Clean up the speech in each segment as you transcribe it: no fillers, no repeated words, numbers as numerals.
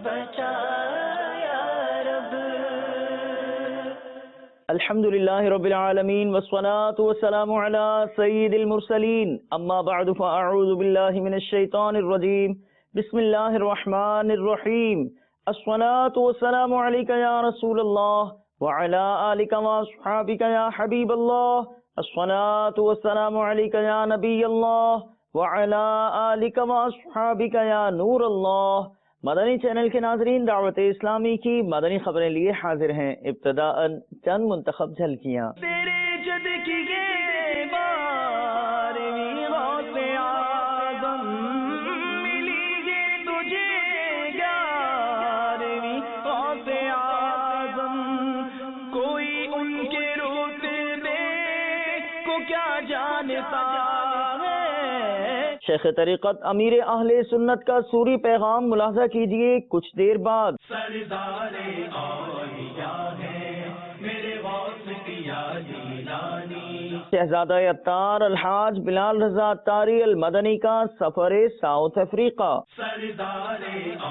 بچا یا رب۔ الحمدللہ رب العالمین والصلاة والسلام علی سید المرسلین، اما بعد فاعوذ باللہ من الشیطان الرجیم، بسم اللہ الرحمن الرحیم۔ الصلاة والسلام علیک یا رسول اللہ وعلی آلک واصحابک یا حبیب اللہ۔ الصلاة والسلام علیک یا نبی اللہ وعلی آلک واصحابک یا نور اللہ۔ مدنی چینل کے ناظرین، دعوت اسلامی کی مدنی خبریں لیے حاضر ہیں۔ ابتداءً چند منتخب جھلکیاں۔ تیرے جد کی یہ بارہویں غوث اعظم ملی ہے تجھے، گیارہویں غوث اعظم، کوئی ان کے رتبے کو کیا جانتا ہے۔ شیخ طریقت امیر اہل سنت کا سوری پیغام ملاحظہ کیجئے کچھ دیر بعد۔ سردار اولیاء ہے میرے غوث کیا جیلانی، شہزادہ عطار الحاج بلال رضا عطاری المدنی کا سفر ساؤتھ افریقہ۔ سردار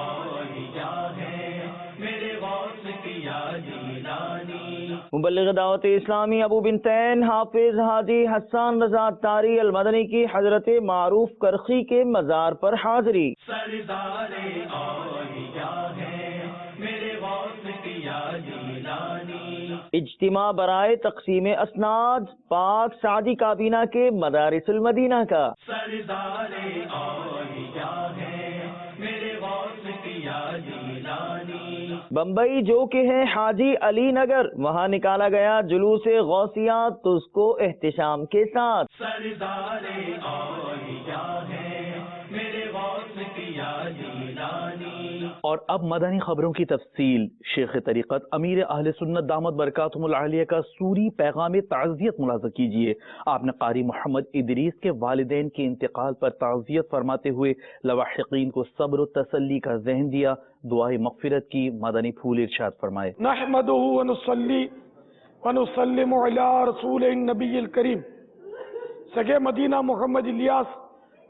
اولیاء ہے میرے غوث کیا جیلانی، مبلغ دعوت اسلامی ابو بنتین حافظ حاجی حسان رضا عطاری المدنی کی حضرت معروف کرخی کے مزار پر حاضری۔ سردار اولیاء ہے میرے غوث کیا جیلانی، اجتماع برائے تقسیم اسناد پاک سعدی کابینہ کے مدارس المدینہ کا۔ سردار اولیاء ہے میرے غوث کیا جیلانی، بمبئی جو کہ ہے حاجی علی نگر، وہاں نکالا گیا جلوس غوثیہ تجھ کو احتشام کے ساتھ۔ سردار اولیاء ہے میرے غوث کیا جیلانی۔ اور اب مدنی خبروں کی تفصیل۔ شیخ طریقت امیر اہل سنت دامت برکاتہم العالیہ کا سوری پیغام تعزیت ملاحظہ کیجیے۔ آپ نے قاری محمد ادریس کے والدین کے انتقال پر تعزیت فرماتے ہوئے لواحقین کو صبر و تسلی کا ذہن دیا، دعائے مغفرت کی، مدنی پھول ارشاد فرمائے۔ نحمدہ ونصلی ونسلم علی رسول النبی الکریم، سگے مدینہ محمد الیاس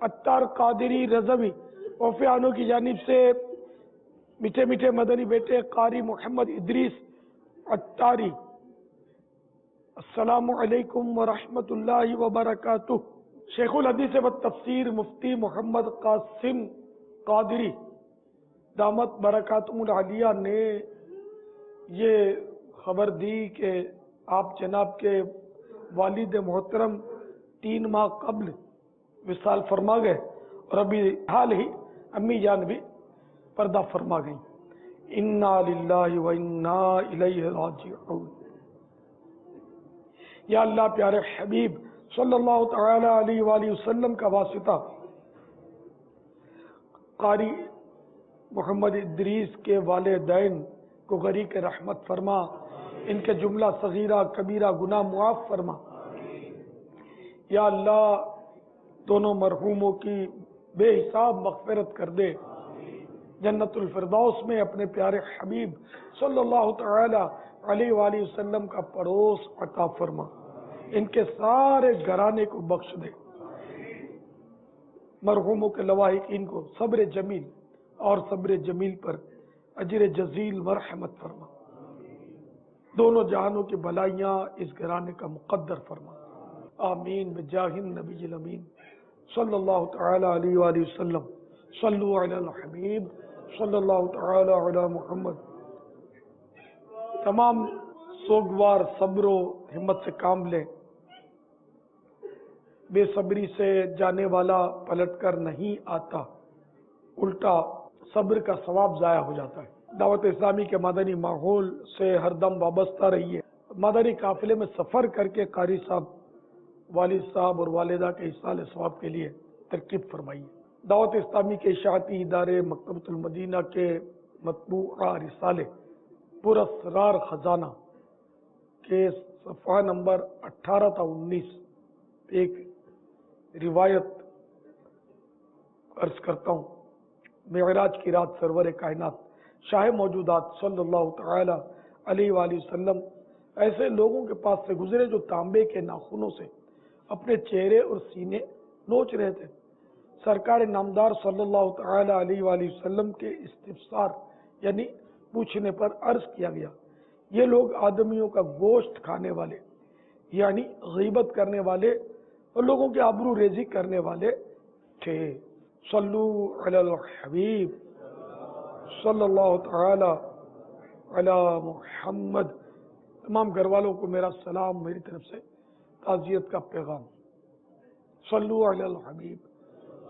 عطار قادری رضوی وفیانوں کی جانب سے میٹھے میٹھے مدنی بیٹے قاری محمد ادریس عطاری، السلام علیکم ورحمۃ اللہ وبرکاتہ۔ شیخ الحدیث والتفسیر مفتی محمد قاسم قادری دامت برکاتہم العالیہ نے یہ خبر دی کہ آپ جناب کے والد محترم 3 ماہ قبل وصال فرما گئے، اور ابھی حال ہی امی جان بھی پردہ فرما گئیں۔ انا للہ و انا الیہ راجعون۔ یا اللہ پیارے حبیب صلی اللہ تعالی علیہ وآلہ وسلم کا واسطہ قاری محمد ادریس کے والدین کو غریق رحمت فرما، ان کے جملہ صغیرہ کبیرہ گناہ معاف فرما۔ یا اللہ دونوں مرحوموں کی بے حساب مغفرت کر دے، جنت الفردوس میں اپنے پیارے حبیب صلی اللہ تعالی علیہ وآلہ وسلم کا پڑوس عطا فرما، ان کے سارے گھرانے کو بخش دے، مرحوموں کے لواحقین کو صبر جمیل اور صبر جمیل پر اجر جزیل مرحمت فرما، دونوں جہانوں کی بھلائیاں اس گھرانے کا مقدر فرما، آمین بجاہ النبی الامین صلی اللہ تعالی علیہ وآلہ وسلم۔ صلو علی الحبیب صلی اللہ تعالی علی محمد۔ تمام سوگوار صبر و ہمت سے کام لیں، بے صبری سے جانے والا پلٹ کر نہیں آتا، الٹا صبر کا ثواب ضائع ہو جاتا ہے۔ دعوت اسلامی کے مدنی ماحول سے ہر دم وابستہ رہیے، مدنی قافلے میں سفر کر کے قاری صاحب، والد صاحب اور والدہ کے احصال ثواب کے لیے ترکیب فرمائیے۔ دعوت اسلامی کے اشاعتی ادارے مکتبۃ المدینہ کے مطبوعہ رسالے پر اسرار خزانہ کے صفحہ نمبر 18 تا 19 ایک روایت عرض کرتا ہوں۔ معراج کی رات سرور کائنات شاہ موجودات صلی اللہ تعالی علیہ وآلہ وسلم ایسے لوگوں کے پاس سے گزرے جو تانبے کے ناخنوں سے اپنے چہرے اور سینے نوچ رہے تھے۔ سرکار نامدار صلی اللہ تعالی علیہ وآلہ وسلم کے استفسار یعنی پوچھنے پر عرض کیا گیا یہ لوگ آدمیوں کا گوشت کھانے والے یعنی غیبت کرنے والے اور لوگوں کے آبرو ریزی کرنے والے تھے۔ صلو علی الحبیب صلی اللہ تعالی علی محمد۔ تمام گھر والوں کو میرا سلام، میری طرف سے تعزیت کا پیغام۔ صلو علی الحبیب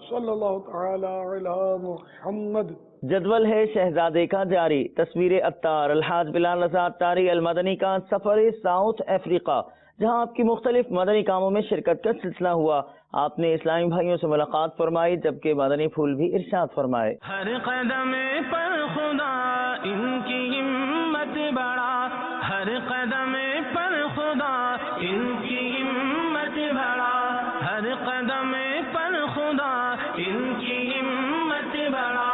صلی اللہ تعالی علی محمد۔ جدول ہے شہزادے کا جاری، تصویر عطار الحاج بلال رضا عطاری المدنی کا سفر ساؤتھ افریقہ، جہاں آپ کی مختلف مدنی کاموں میں شرکت کا سلسلہ ہوا۔ آپ نے اسلامی بھائیوں سے ملاقات فرمائی، جبکہ مدنی پھول بھی ارشاد فرمائے۔ ہر قدم پر خدا ان کی ہمت بڑھا، ہر قدم پر خدا ان کی ہمت بڑھا، ہر قدم پر خدا ان کی ہمت بڑھا،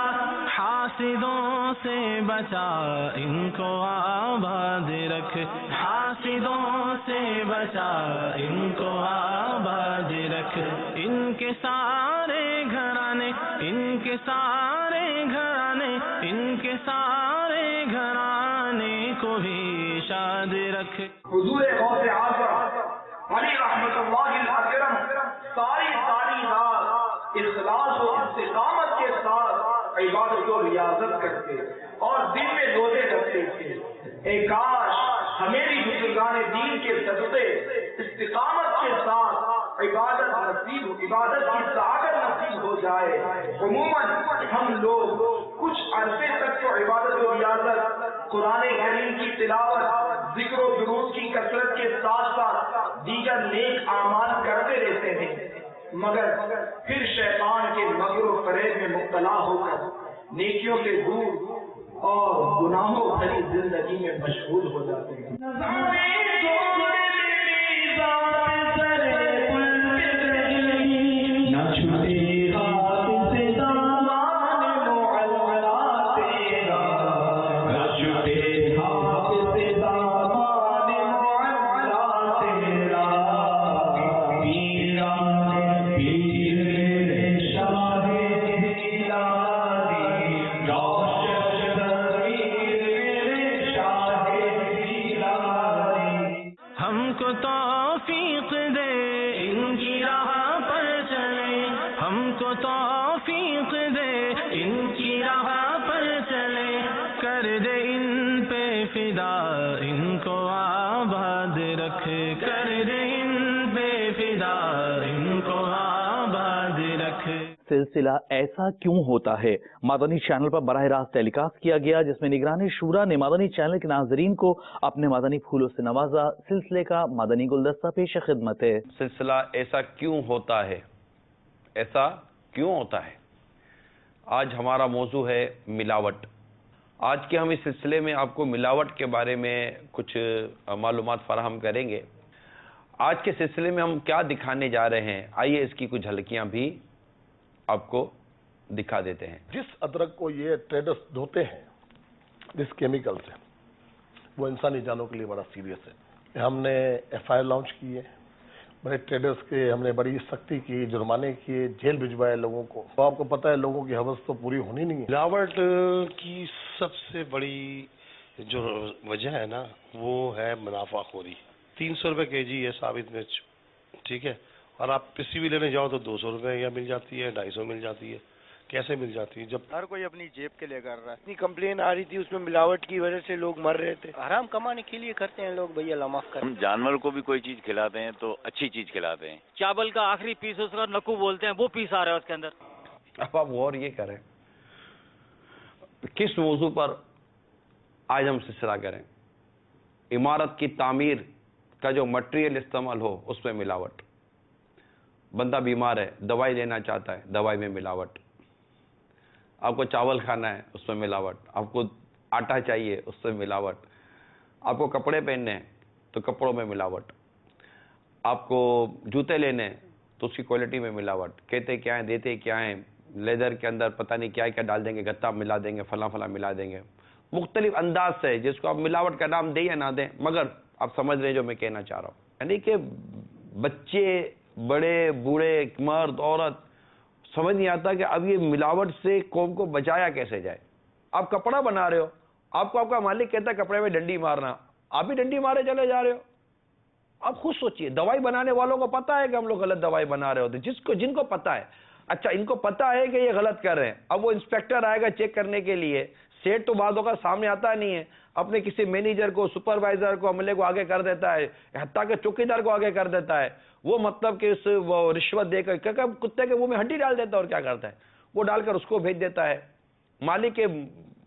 حاسدوں سے بچا ان کو آباد رکھ، حاسدوں سے بچا ان کو آباد رکھ، ان کے سارے گھرانے، ان کے سارے گھرانے، ان کے سارے گھرانے کو بھی شاد رکھ۔ حضور غوث اعظم علی رحمت اللہ الاکرم ساری رات اخلاص و استقامت کے ساتھ عبادت و ریاضت کرتے اور دن میں روزے رکھتے تھے۔ اے کاش ہمیں بھی بزرگان دین کے صدقے استقامت کے ساتھ عبادت کی سعادت نصیب ہو جائے۔ عموماً ہم لوگ کچھ عرصے تک تو عبادت و ریاضت، قرآن کریم کی تلاوت، ذکر و درود کی کثرت کے ساتھ ساتھ دیگر نیک اعمال کرتے رہتے ہیں، مگر پھر شیطان کے مکر و فریب میں مبتلا ہو کر نیکیوں سے دور اور گناہوں بھری زندگی میں مشغول ہو جاتے ہیں۔ ہم کو توفیق دے ان کی راہ پر چلے، ہم کو توفیق دے ان کی راہ پر چلے، کر دے ان پہ فدا ان کو آباد رکھ، کر دے ان پہ فدا ان کو آباد رکھ۔ سلسلہ ایسا کیوں ہوتا ہے مدنی چینل پر براہ راست ٹیلی کاسٹ کیا گیا، جس میں نگران شورا نے مدنی چینل کے ناظرین کو اپنے مدنی پھولوں سے نوازا۔ سلسلے کا مدنی گلدستہ پیش خدمت ہے۔ سلسلہ ایسا کیوں ہوتا ہے، ایسا کیوں ہوتا ہے۔ آج ہمارا موضوع ہے ملاوٹ۔ آج کے ہم اس سلسلے میں آپ کو ملاوٹ کے بارے میں کچھ معلومات فراہم کریں گے۔ آج کے سلسلے میں ہم کیا دکھانے جا رہے ہیں، آئیے اس کی کچھ جھلکیاں بھی آپ کو دکھا دیتے ہیں۔ جس ادرک کو یہ ٹریڈرز دھوتے ہیں جس کیمیکل سے، وہ انسانی جانوں کے لیے بڑا سیریس ہے۔ ہم نے ایف آئی آر لانچ کی ہے، بڑے ٹریڈرز کے ہم نے بڑی سختی کی، جرمانے کیے، جیل بھجوائے لوگوں کو۔ تو آپ کو پتہ ہے لوگوں کی حوث تو پوری ہونی نہیں ہے۔ ملاوٹ کی سب سے بڑی جو وجہ ہے نا، وہ ہے منافع خوری۔ 300 روپے کے جی ہے ثابت مرچ، ٹھیک ہے، اور آپ پسی بھی لینے جاؤ تو 200 روپے یا مل جاتی ہے، 250 مل جاتی ہے۔ کیسے مل جاتی ہے جب ہر کوئی اپنی جیب کے لیے کر رہا ہے۔ اتنی کمپلین آ رہی تھی، اس میں ملاوٹ کی وجہ سے لوگ مر رہے تھے۔ حرام کمانے کے لیے کرتے ہیں لوگ، بھیا اللہ معاف کریں۔ ہم جانور کو بھی کوئی چیز کھلاتے ہیں تو اچھی چیز کھلاتے ہیں۔ چاول کا آخری پیس اس کا نکو بولتے ہیں، وہ پیس آ رہا ہے اس کے اندر۔ اب آپ غور یہ کریں کس موضوع پر آج ہم سلسلہ کریں۔ عمارت کی تعمیر کا جو مٹیریل استعمال ہو اس میں ملاوٹ۔ بندہ بیمار ہے، دوائی لینا چاہتا ہے، دوائی میں ملاوٹ۔ آپ کو چاول کھانا ہے، اس میں ملاوٹ۔ آپ کو آٹا چاہیے، اس میں ملاوٹ۔ آپ کو کپڑے پہننے ہیں تو کپڑوں میں ملاوٹ۔ آپ کو جوتے لینے ہیں تو اس کی کوالٹی میں ملاوٹ۔ کہتے کیا ہیں، دیتے کیا ہیں، لیدر کے اندر پتہ نہیں کیا کیا ڈال دیں گے، گتا ملا دیں گے، فلاں فلاں ملا دیں گے۔ مختلف انداز سے، جس کو آپ ملاوٹ کا نام دیں یا نہ دیں، مگر آپ سمجھ رہے ہیں جو میں کہنا چاہ رہا ہوں۔ یعنی کہ بچے، بڑے، بوڑھے، مرد، عورت، سمجھ نہیں آتا کہ اب یہ ملاوٹ سے قوم کو بچایا کیسے جائے۔ آپ کپڑا بنا رہے ہو, آپ کو آپ کا مالک کہتا ہے کپڑے میں ڈنڈی مارنا, آپ بھی ڈنڈی مارے چلے جا رہے ہو. آپ خود سوچئے, دوائی بنانے والوں کو پتا ہے کہ ہم لوگ غلط دوائی بنا رہے ہوتے, جن کو پتا ہے, اچھا ان کو پتا ہے کہ یہ غلط کر رہے ہیں, اب وہ انسپیکٹر آئے گا چیک کرنے کے لیے, سیٹ تو بعضوں کا سامنے آتا نہیں ہے, اپنے کسی مینیجر کو, سپروائزر کو, عملے کو آگے کر دیتا ہے, حتیٰ کہ چوکیدار کو آگے کر دیتا ہے, وہ مطلب کہ وہ رشوت دے کر کتے کے منہ میں ہڈی ڈال دیتا ہے, اور کیا کرتا ہے وہ ڈال کر اس کو بھیج دیتا ہے. مالک کے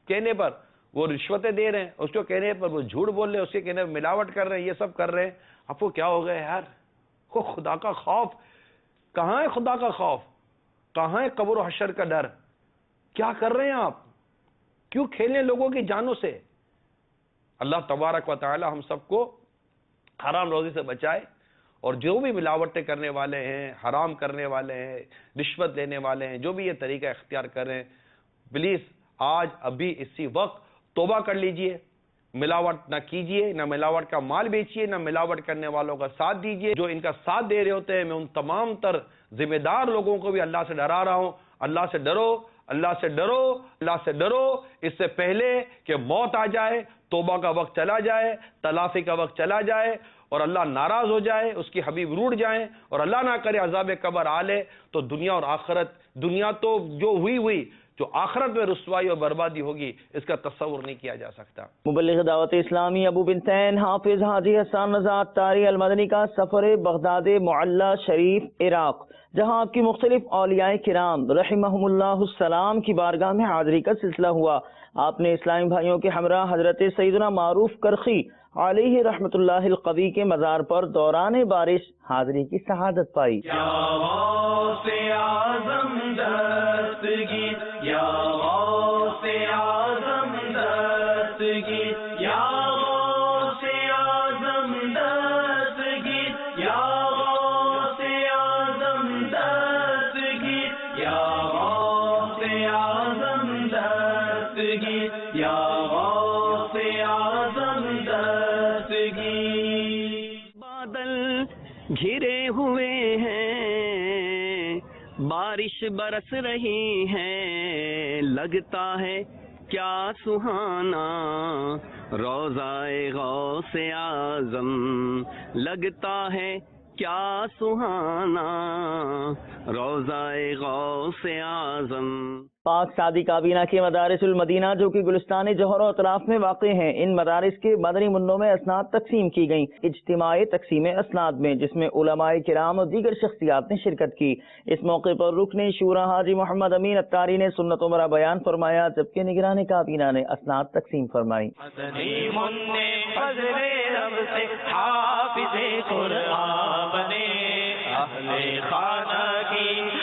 کہنے پر وہ رشوتیں دے رہے ہیں, اس کو کہنے پر وہ جھوٹ بول رہے ہیں, اس کے کہنے پر ملاوٹ کر رہے ہیں, یہ سب کر رہے ہیں. آپ کو کیا ہو گیا یار, کو خدا کا خوف کہاں ہے؟ خدا کا خوف کہاں ہے؟ قبر و حشر کا ڈر کیا کر رہے ہیں آپ؟ کیوں کھیلیں لوگوں کی جانوں سے؟ اللہ تبارک و تعالی ہم سب کو حرام روزی سے بچائے, اور جو بھی ملاوٹیں کرنے والے ہیں, حرام کرنے والے ہیں, رشوت لینے والے ہیں, جو بھی یہ طریقہ اختیار کر رہے ہیں, پلیز آج ابھی اسی وقت توبہ کر لیجئے, ملاوٹ نہ کیجئے, نہ ملاوٹ کا مال بیچیے, نہ ملاوٹ کرنے والوں کا ساتھ دیجئے. جو ان کا ساتھ دے رہے ہوتے ہیں, میں ان تمام تر ذمہ دار لوگوں کو بھی اللہ سے ڈرا رہا ہوں, اللہ سے ڈرو, اللہ سے ڈرو, اللہ سے ڈرو, اس سے پہلے کہ موت آ جائے, توبہ کا وقت چلا جائے, تلافی کا وقت چلا جائے, اور اللہ ناراض ہو جائے, اس کی حبیب روٹ جائیں, اور اللہ نہ کرے عذاب قبر آ لے, تو دنیا اور آخرت, دنیا تو جو ہوئی, جو آخرت میں رسوائی اور بربادی ہوگی اس کا تصور نہیں کیا جا سکتا. مبلغ دعوت اسلامی ابو بنتین حافظ حاجی حسان رضا طاری المدنی کا سفر بغداد معلی شریف عراق, جہاں آپ کی مختلف اولیاء کرام رحمہم اللہ السلام کی بارگاہ میں حاضری کا سلسلہ ہوا. آپ نے اسلامی بھائیوں کے ہمراہ حضرت سیدنا معروف کرخی علیہ رحمت اللہ القوی کے مزار پر دوران بارش حاضری کی سعادت پائی. گھرے ہوئے ہیں, بارش برس رہی ہے, لگتا ہے کیا سہانا روضہ غوث اعظم, لگتا ہے کیا سہانا روضہ غوث اعظم. پاک سعدی کابینہ کے مدارس المدینہ جو کہ گلستان جوہر و اطراف میں واقع ہیں, ان مدارس کے مدنی منوں میں اسناد تقسیم کی گئیں. اجتماع تقسیم اسناد میں جس میں علماء کرام اور دیگر شخصیات نے شرکت کی. اس موقع پر رکن شورا حاجی محمد امین اتاری نے سنت عمرہ بیان فرمایا, جبکہ نگران کابینہ نے اسناد تقسیم فرمائی.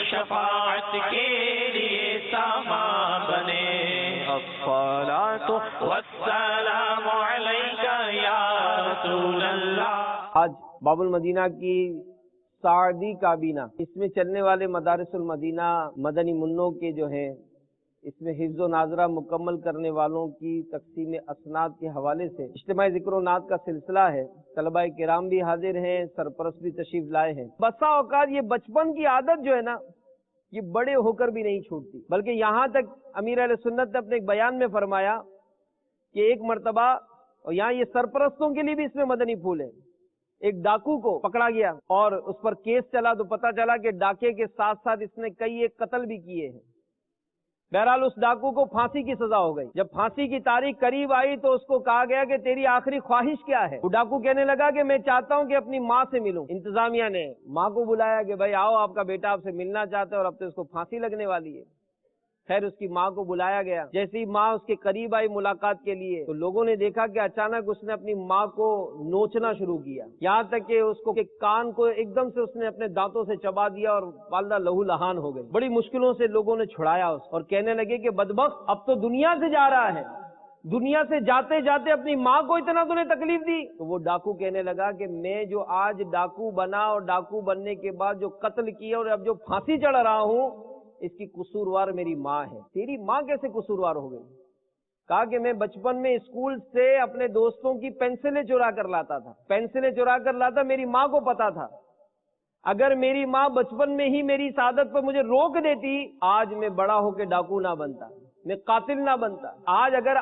شفاعت کے لیے سامان بنے, الصلاۃ والسلام علیک یا رسول اللہ. آج باب المدینہ کی سعدی کابینہ, اس میں چلنے والے مدارس المدینہ مدنی منوں کے جو ہیں, اس میں حفظ و ناظرہ مکمل کرنے والوں کی تقسیم اسناد کے حوالے سے اجتماع ذکر و نعت کا سلسلہ ہے. طلباء کرام بھی حاضر ہیں, سرپرست بھی تشریف لائے ہیں. بسا اوقات یہ بچپن کی عادت جو ہے نا, یہ بڑے ہو کر بھی نہیں چھوٹتی, بلکہ یہاں تک امیر اہل سنت نے اپنے ایک بیان میں فرمایا کہ ایک مرتبہ, اور یہاں یہ سرپرستوں کے لیے بھی اس میں مدنی پھول ہے, ایک ڈاکو کو پکڑا گیا اور اس پر کیس چلا تو پتا چلا کہ ڈاکے کے ساتھ ساتھ اس نے کئی ایک قتل بھی کیے ہیں. بہرحال اس ڈاکو کو پھانسی کی سزا ہو گئی. جب پھانسی کی تاریخ قریب آئی تو اس کو کہا گیا کہ تیری آخری خواہش کیا ہے؟ وہ ڈاکو کہنے لگا کہ میں چاہتا ہوں کہ اپنی ماں سے ملوں. انتظامیہ نے ماں کو بلایا کہ بھائی آؤ, آپ کا بیٹا آپ سے ملنا چاہتا ہے اور اب تو اس کو پھانسی لگنے والی ہے. خیر اس کی ماں کو بلایا گیا. جیسے ہی ماں اس کے قریب آئی ملاقات کے لیے تو لوگوں نے دیکھا کہ اچانک اس نے اپنی ماں کو نوچنا شروع کیا, یہاں تک کہ اس کو کان کو ایک دم سے اس نے اپنے دانتوں سے چبا دیا اور والدہ لہو لہان ہو گئی. بڑی مشکلوں سے لوگوں نے چھڑایا اس, اور کہنے لگے کہ بدبخت اب تو دنیا سے جا رہا ہے, دنیا سے جاتے جاتے اپنی ماں کو اتنا تو نے تکلیف دی. تو وہ ڈاکو کہنے لگا کہ میں جو آج ڈاکو بنا اور ڈاکو بننے کے بعد جو قتل کیا اور اب جو پھانسی چڑھ رہا ہوں, اس کی قصوروار میری ماں ہے. تیری ماں کیسے قصوروار ہو گئی؟ کہا کہ میں بچپن میں اسکول سے اپنے دوستوں کی پینسلیں چرا کر لاتا تھا, پینسلیں چرا کر لاتا, میری ماں کو پتا تھا اگر میری ماں بچپن میں ہی میری سعادت پر مجھے روک دیتی, آج میں بڑا ہو کے ڈاکو نہ بنتا. میں قاتل نہ بنتا. آج اگر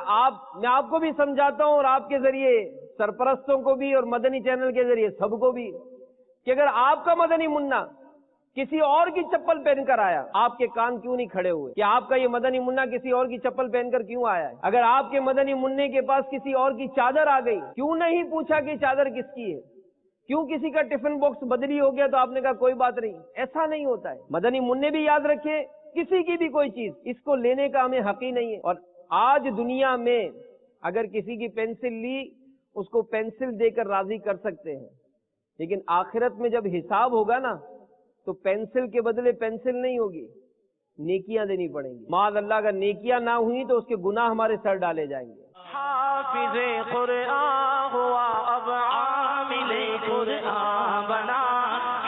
میں آپ کو بھی سمجھاتا ہوں اور آپ کے ذریعے سرپرستوں کو بھی اور مدنی چینل کے ذریعے سب کو بھی, کہ اگر آپ کا مدنی منا کسی اور کی چپل پہن کر آیا, آپ کے کان کیوں نہیں کھڑے ہوئے کہ آپ کا یہ مدنی منا کسی اور کی چپل پہن کر کیوں آیا ہے؟ اگر آپ کے مدنی منع کے پاس کسی اور کی چادر آ گئی, کیوں نہیں پوچھا کہ چادر کس کی ہے؟ کیوں کسی کا ٹفن باکس بدلی ہو گیا تو آپ نے کہا کوئی بات نہیں؟ ایسا نہیں ہوتا ہے. مدنی منع بھی یاد رکھیں, کسی کی بھی کوئی چیز اس کو لینے کا ہمیں حق ہی نہیں ہے. اور آج دنیا میں اگر کسی کی پینسل لی, اس کو پینسل دے کر راضی کر سکتے ہیں, لیکن آخرت میں جب حساب ہوگا نا تو پینسل کے بدلے پینسل نہیں ہوگی, نیکیاں دینی پڑیں گی. معاذ اللہ اگر نیکیاں نہ ہوئی تو اس کے گناہ ہمارے سر ڈالے جائیں گے. حافظ قرآن ہوا اب عامل قرآن بنا,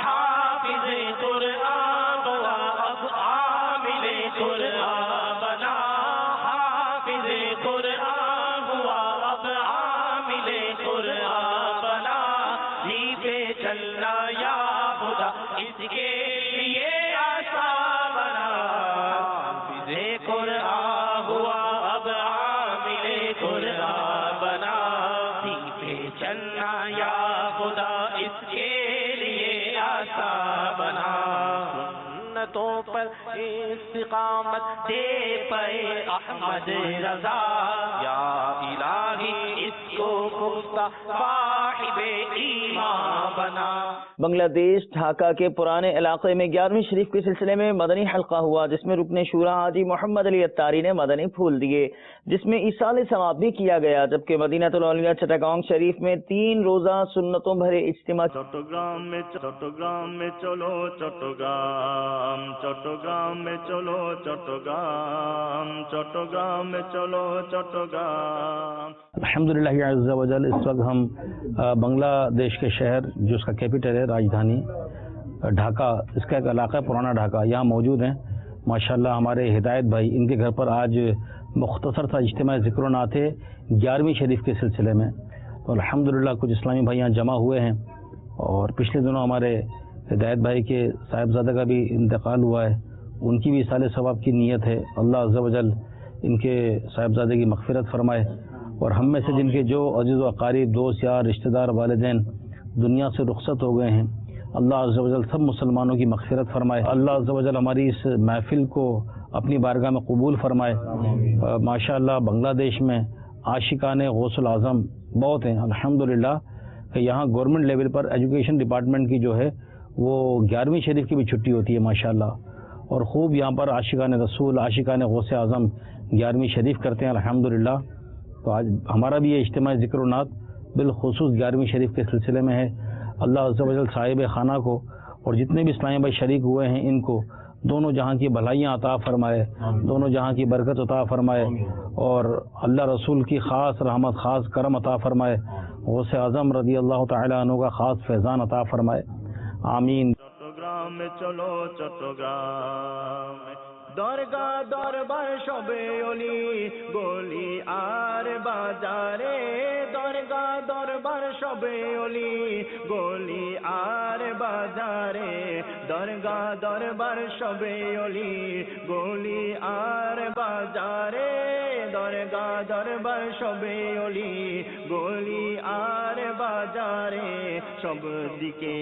حافظ قرآن ہوا اب عامل قرآن بنا, حافظ قرآن ہوا اب عامل قرآن بنا, جی پہ چلنا یا خدا اس کے لیے آسان بنا, حافظ قرآن ہوا اب عامل قرآن بنا, جی پہ چلنا یا خدا اس کے لیے آسان بنا, سنتوں پر استقامت دے پے احمد رضا, یا الہی اس کو پختہ صاحب ایمان بنا. بنگلہ دیش ڈھاکہ کے پرانے علاقے میں 11ویں شریف کے سلسلے میں مدنی حلقہ ہوا, جس میں رکن شورا حاجی محمد علی اتاری نے مدنی پھول دیے, جس میں ایصال ثواب بھی کیا گیا. جبکہ مدینہ الاولیاء چٹاگانگ شریف میں 3 روزہ سنتوں بھرے اجتماع. چٹّگرام میں چلو چٹّگرام, چٹّگرام میں چلو چٹّگرام, چٹّگرام میں چلو چٹّگرام. الحمدللہ عز و جل اس وقت ہم بنگلہ دیش کے شہر جو اس کا کیپٹل ہے راجدھانی ڈھاکہ, اس کا ایک علاقہ پرانا ڈھاکہ, یہاں موجود ہیں. ماشاءاللہ ہمارے ہدایت بھائی, ان کے گھر پر آج مختصر سا اجتماع ذکر و نعت 11ویں شریف کے سلسلے میں. تو الحمدللہ کچھ اسلامی بھائی یہاں جمع ہوئے ہیں, اور پچھلے دنوں ہمارے ہدایت بھائی کے صاحبزادہ کا بھی انتقال ہوا ہے, ان کی بھی ایصال ثواب کی نیت ہے. اللہ عز و جل ان کے صاحبزادے کی مغفرت فرمائے, اور ہم میں سے جن کے جو عزیز و اقارب, دوست یار, رشتہ دار, والدین دنیا سے رخصت ہو گئے ہیں, اللہ عز و جل سب مسلمانوں کی مغفرت فرمائے. اللہ عز و جل ہماری اس محفل کو اپنی بارگاہ میں قبول فرمائے. ماشاءاللہ بنگلہ دیش میں عاشقان غوث الاعظم بہت ہیں الحمدللہ, کہ یہاں گورنمنٹ لیول پر ایجوکیشن ڈپارٹمنٹ کی جو ہے وہ 11ویں شریف کی بھی چھٹی ہوتی ہے ماشاءاللہ, اور خوب یہاں پر عاشقان رسول, عاشقان غوث اعظم 11ویں شریف کرتے ہیں الحمدللہ. تو آج ہمارا بھی یہ اجتماع ذکر و نعت بالخصوص 11ویں شریف کے سلسلے میں ہے. اللہ عز و جل صاحب خانہ کو اور جتنے بھی اسلامی بھائی شریک ہوئے ہیں ان کو دونوں جہاں کی بھلائیاں عطا فرمائے, دونوں جہاں کی برکت عطا فرمائے, اور اللہ رسول کی خاص رحمت, خاص کرم عطا فرمائے. غوث اعظم رضی اللہ تعالی عنہ کا خاص فیضان عطا فرمائے. آمین. چٹّگرام میں چلو چٹّگرام, درگاہ دربار شبے علی گلی آر بازارے, درگاہ دربار شبے علی گلی آر بازارے, درگاہ دربار شبے علی گلی آر بازارے, درگاہ دربار شبے علی গলি আর বাজারে সব দিকে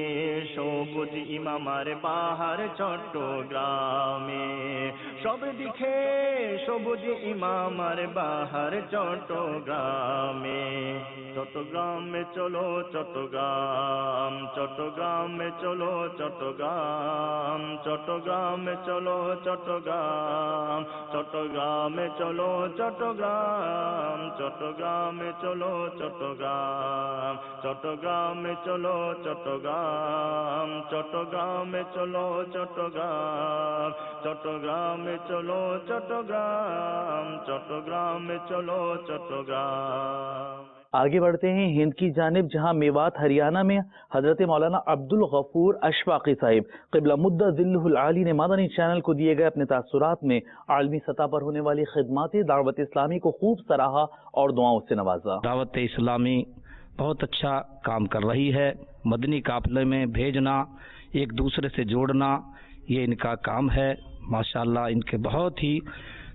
সবুজ ইমামার পাহাড় চট্টগ্রামে সব দিকে সবুজ ইমামার বাহার চট্টগ্রামে চট্টগ্রামে চলো চট্টগ্রাম চট্টগ্রামে চলো চট্টগ্রাম চট্টগ্রামে চলো চট্টগ্রাম চট্টগ্রামে চলো চট্টগ্রাম চট্টগ্রামে চলো চট্টগ্রাম চট্টগ্রামে চলো চট্টগ্রাম চট্টগ্রামে চলো চট্টগ্রাম চট্টগ্রামে চলো চট্টগ্রাম চট্টগ্রামে চলো চট্টগ্রাম. آگے بڑھتے ہیں ہند کی جانب، جہاں میوات ہریانہ میں حضرت مولانا عبد الغفور اشفاقی صاحب قبلہ مدہ ذلہ العالی نے مدنی چینل کو دیے گئے اپنے تاثرات میں عالمی سطح پر ہونے والی خدمات دعوت اسلامی کو خوب سراہا اور دعاؤں سے نوازا. دعوت اسلامی بہت اچھا کام کر رہی ہے. مدنی قافلے میں بھیجنا، ایک دوسرے سے جوڑنا، یہ ان کا کام ہے. ماشاءاللہ ان کے بہت ہی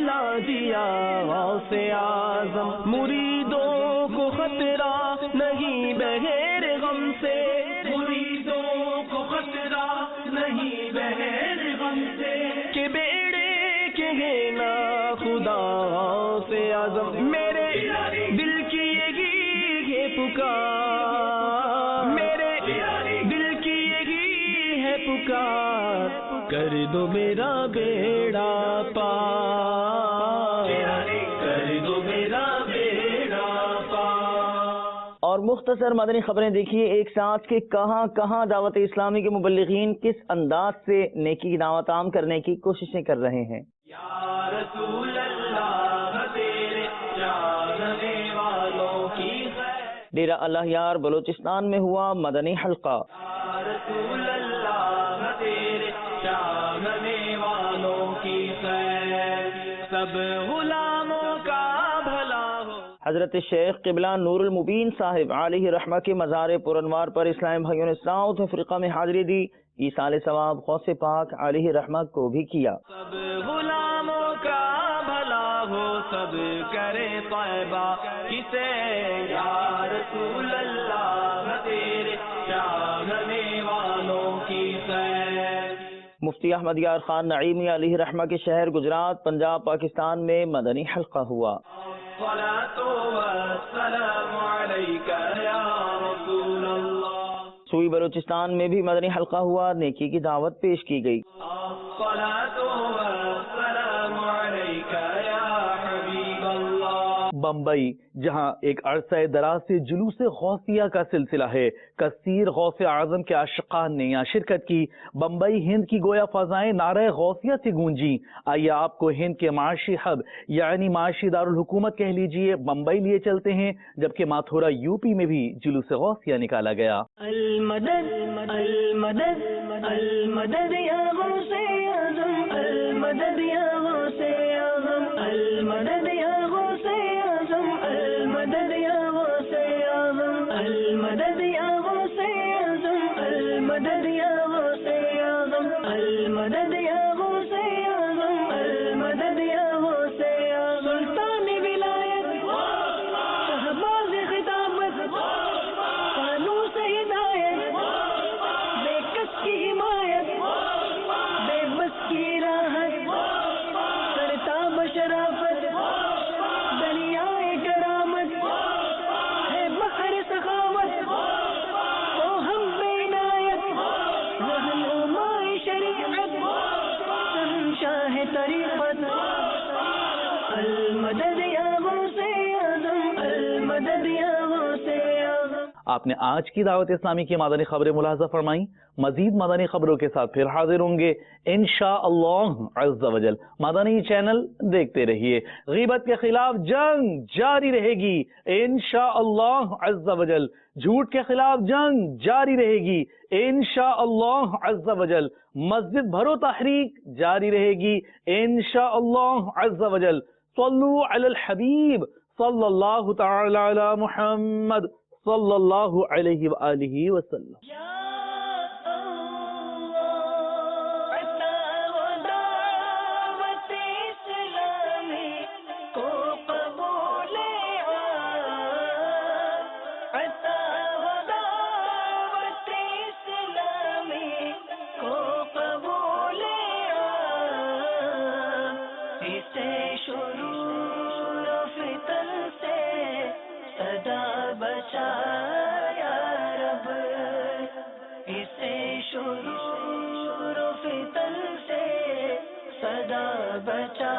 لا دیا غوث اعظم، مریدوں کو خطرہ نہیں بغیر غم سے، مریدوں کو خطرہ نہیں بغیر غم سے، کہ بیڑے کے ہے نا خدا غوث اعظم، میرے دل کی یہی ہے پکار، میرے دل کی یہی ہے پکار، کر دو میرا بیڑا پار، کر دو میرا بیڑا پار۔ اور مختصر مدنی خبریں دیکھیے ایک ساتھ کہ کہاں کہاں دعوت اسلامی کے مبلغین کس انداز سے نیکی کی دعوت عام کرنے کی کوششیں کر رہے ہیں۔ یا رسول اللہ تیرے جاننے والوں کی خیر، ڈیرہ اللہ یار بلوچستان میں ہوا مدنی حلقہ۔ یا رسول اللہ تیرے جاننے والوں کی خیر، سب غلاموں کا بھلا ہو۔ حضرت شیخ قبلہ نور المبین صاحب علیہ رحمہ کے مزار پرانوار پر اسلامی بھائیوں نے ساؤتھ افریقہ میں حاضری دی، ایصال ثواب غوث پاک علیہ رحمہ کو بھی کیا۔ سب غلاموں کا بھلا ہو، سب کرے طیبہ کسے، یا رسول اللہ تیرے جاننے والوں کی خیر۔ مفتی احمد یار خان نعیمی علیہ رحمہ کے شہر گجرات پنجاب پاکستان میں مدنی حلقہ ہوا۔ الصلاۃ والسلام علیک یا رسول اللہ، سوئی بلوچستان میں بھی مدنی حلقہ ہوا، نیکی کی دعوت پیش کی گئی۔ الصلاۃ والسلام علیک یا حبیب اللہ، بمبئی جہاں ایک عرصہ دراز سے جلوس غوثیہ کا سلسلہ ہے، کثیر غوث اعظم کے عاشقان نے یہاں شرکت کی۔ بمبئی ہند کی گویا فضائیں نعرہ غوثیہ سے گونجیں۔ آئیے آپ کو ہند کے معاشی ہب یعنی معاشی دارالحکومت کہہ لیجئے بمبئی لیے چلتے ہیں، جبکہ ماتھورا یو پی میں بھی جلوس غوثیہ نکالا گیا۔ المدد المدد المدد یا غوث اعظم، المدد یا غوث اعظم، المدد یا غوث اعظم، المدد یا غوث اعظم، المدد یا غوث اعظم، المدد یا غوث اعظم، المدد یا غوث اعظم، المدد یا غوث اعظم، سلطان ولایت شہباز خطابت فانوس ہدایت، بے کس کی حمایت بے بس کی راحت، کرتاب شرافت دریائے کرامت، ہے بحر سخاوت تو ہم بے عنایت، رہنما شریعت شاہ طریقت، المدد یا غوث اعظم، المدد یا غوث اعظم۔ آپ نے آج کی دعوت اسلامی کی مدنی خبریں ملاحظہ فرمائیں، مزید مدنی خبروں کے ساتھ پھر حاضر ہوں گے انشاءاللہ عز و جل۔ مدنی چینل دیکھتے رہیے، غیبت کے خلاف جنگ جاری رہے گی انشاءاللہ عز و جل، جھوٹ کے خلاف جنگ جاری رہے گی انشاءاللہ عز و جل، مسجد بھرو تحریک جاری رہے گی انشاءاللہ عز و جل۔ صلو علی الحبیب صلی اللہ تعالی علی محمد صلی اللہ علیہ وآلہ وسلم۔ شروع فتن سے صدا بچا